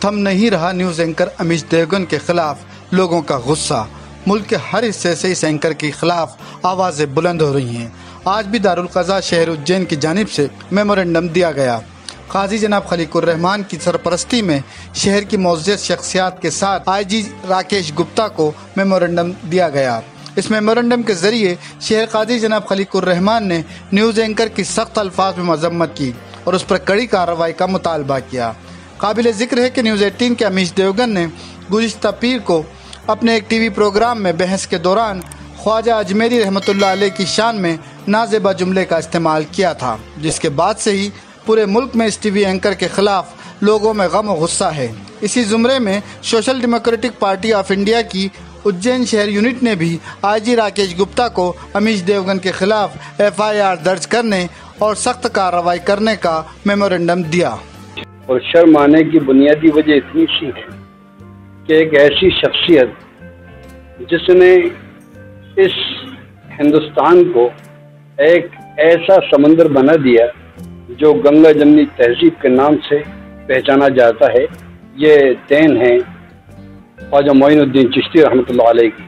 थम नहीं रहा न्यूज़ एंकर अमीश देवगन के खिलाफ लोगों का गुस्सा। मुल्क के हर हिस्से से इस एंकर के खिलाफ आवाज़ें बुलंद हो रही हैं। आज भी दारुल क़ज़ा शहर उज्जैन की जानिब से मेमोरेंडम दिया गया। काजी जनाब खलीकुर रहमान की सरपरस्ती में शहर की मोअज़्ज़ज़ शख्सियात के साथ IG राकेश गुप्ता को मेमोरेंडम दिया गया। इस मेमोरेंडम के जरिए शहर काजी जनाब खलीकुर रहमान ने न्यूज़ एंकर की सख्त अल्फाज में मजम्मत की और उस पर कड़ी कार्रवाई का मुतालबा किया। काबिल ज़िक्र है कि न्यूज़ 18 के अमीश देवगन ने गुज़िश्ता पीर को अपने एक TV प्रोग्राम में बहस के दौरान ख्वाजा अजमेरी रहमतुल्लाह अलैह की शान में नाज़ेबा जुमले का इस्तेमाल किया था, जिसके बाद से ही पूरे मुल्क में इस TV एंकर के खिलाफ लोगों में गम और गुस्सा है। इसी ज़ुमरे में social democratic party of India की उज्जैन शहर यूनिट ने भी IG राकेश गुप्ता को अमीश देवगन के खिलाफ FIR दर्ज करने और सख्त कार्रवाई करने का मेमोरेंडम दिया। और शर्म आने की बुनियादी वजह इतनी सी है कि एक ऐसी शख्सियत जिसने इस हिंदुस्तान को एक ऐसा समंदर बना दिया जो गंगा जमनी तहजीब के नाम से पहचाना जाता है, ये देन है ख्वाजा मोइनुद्दीन चिश्ती रहमतुल्लाह अलैह की।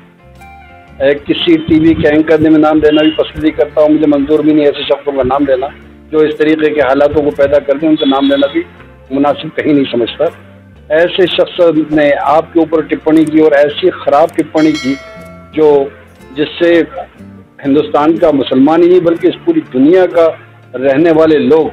किसी TV के एंकर ने मैं नाम लेना भी पसंद नहीं करता हूँ, मुझे मंजूर भी नहीं ऐसे शख्सों का नाम लेना जो इस तरीके के हालातों को पैदा करते हैं, उनका नाम लेना भी मुनासिब कहीं नहीं समझता। ऐसे शख्स ने आपके ऊपर टिप्पणी की और ऐसी ख़राब टिप्पणी की जो जिससे हिंदुस्तान का मुसलमान ही नहीं बल्कि इस पूरी दुनिया का रहने वाले लोग,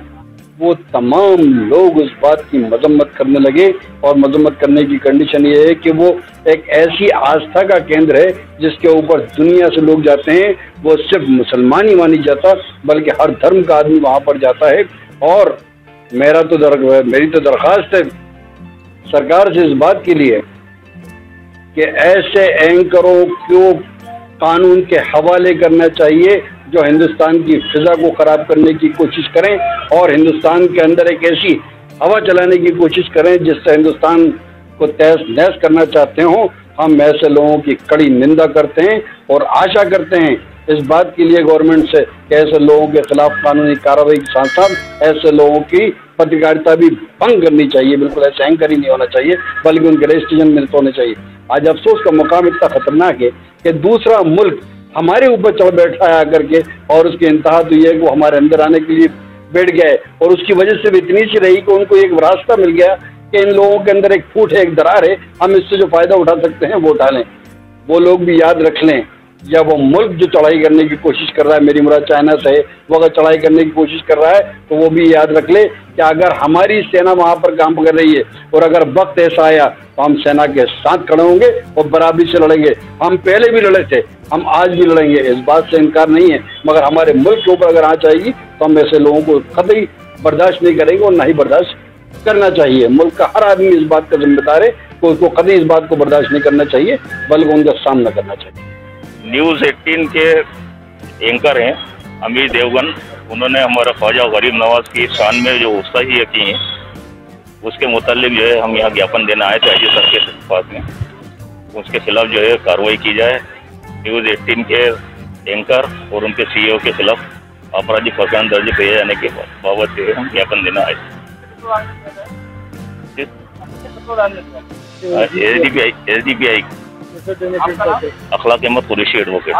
वो तमाम लोग उस बात की मजम्मत करने लगे। और मजम्मत करने की कंडीशन ये है कि वो एक ऐसी आस्था का केंद्र है जिसके ऊपर दुनिया से लोग जाते हैं। वो सिर्फ मुसलमान ही मानी जाता बल्कि हर धर्म का आदमी वहाँ पर जाता है। और मेरी तो दरख्वास्त है सरकार से इस बात के लिए कि ऐसे एंकरों को कानून के हवाले करना चाहिए जो हिंदुस्तान की फिजा को खराब करने की कोशिश करें और हिंदुस्तान के अंदर एक ऐसी हवा चलाने की कोशिश करें जिससे हिंदुस्तान को तहस नहस करना चाहते हों। हम ऐसे लोगों की कड़ी निंदा करते हैं और आशा करते हैं इस बात के लिए गवर्नमेंट से कि ऐसे लोगों के खिलाफ कानूनी कार्रवाई के साथ साथ ऐसे लोगों की पत्रकारिता भी भंग करनी चाहिए। बिल्कुल ऐसे एंकर ही नहीं होना चाहिए बल्कि उनके रजिस्ट्रेशन मिलते होने चाहिए। आज अफसोस का मुकाम इतना खतरनाक है कि दूसरा मुल्क हमारे ऊपर चढ़ बैठा है आकर के, और उसकी इंतहा तो ये है कि वो हमारे अंदर आने के लिए बैठ गया है। और उसकी वजह से भी इतनी सी रही कि उनको एक रास्ता मिल गया कि इन लोगों के अंदर एक फूट है, एक दरार है, हम इससे जो फायदा उठा सकते हैं वो उठा लें। वो लोग भी याद रख लें, या वो मुल्क जो चढ़ाई करने की कोशिश कर रहा है, मेरी मुराद चाइना से, वो अगर चढ़ाई करने की कोशिश कर रहा है तो वो भी याद रख ले कि अगर हमारी सेना वहाँ पर काम कर रही है और अगर वक्त ऐसा आया तो हम सेना के साथ खड़े होंगे और बराबरी से लड़ेंगे। हम पहले भी लड़े थे, हम आज भी लड़ेंगे, इस बात से इनकार नहीं है। मगर हमारे मुल्क के ऊपर अगर आ जाएगी तो हम ऐसे लोगों को कतई बर्दाश्त नहीं करेंगे और ना ही बर्दाश्त करना चाहिए। मुल्क का हर आदमी इस बात का जिम्मेदार है तो उसको कभी इस बात को बर्दाश्त नहीं करना चाहिए बल्कि उनका सामना करना चाहिए। न्यूज़ 18 के एंकर हैं अमीश देवगन, उन्होंने हमारा ख्वाजा गरीब नवाज की शान में जो गुस्ताखी की है उसके मुतालिक जो है हम यहाँ ज्ञापन देना आए थे IG सर के पास में, उसके खिलाफ जो है कार्रवाई की जाए। न्यूज़ 18 के एंकर और उनके CEO के खिलाफ आपराधिक प्रकरण दर्ज किए जाने के बाबत जो है हम ज्ञापन देना आए थे। SDPI अखलाक अहमद कुरैशी एडवोकेट।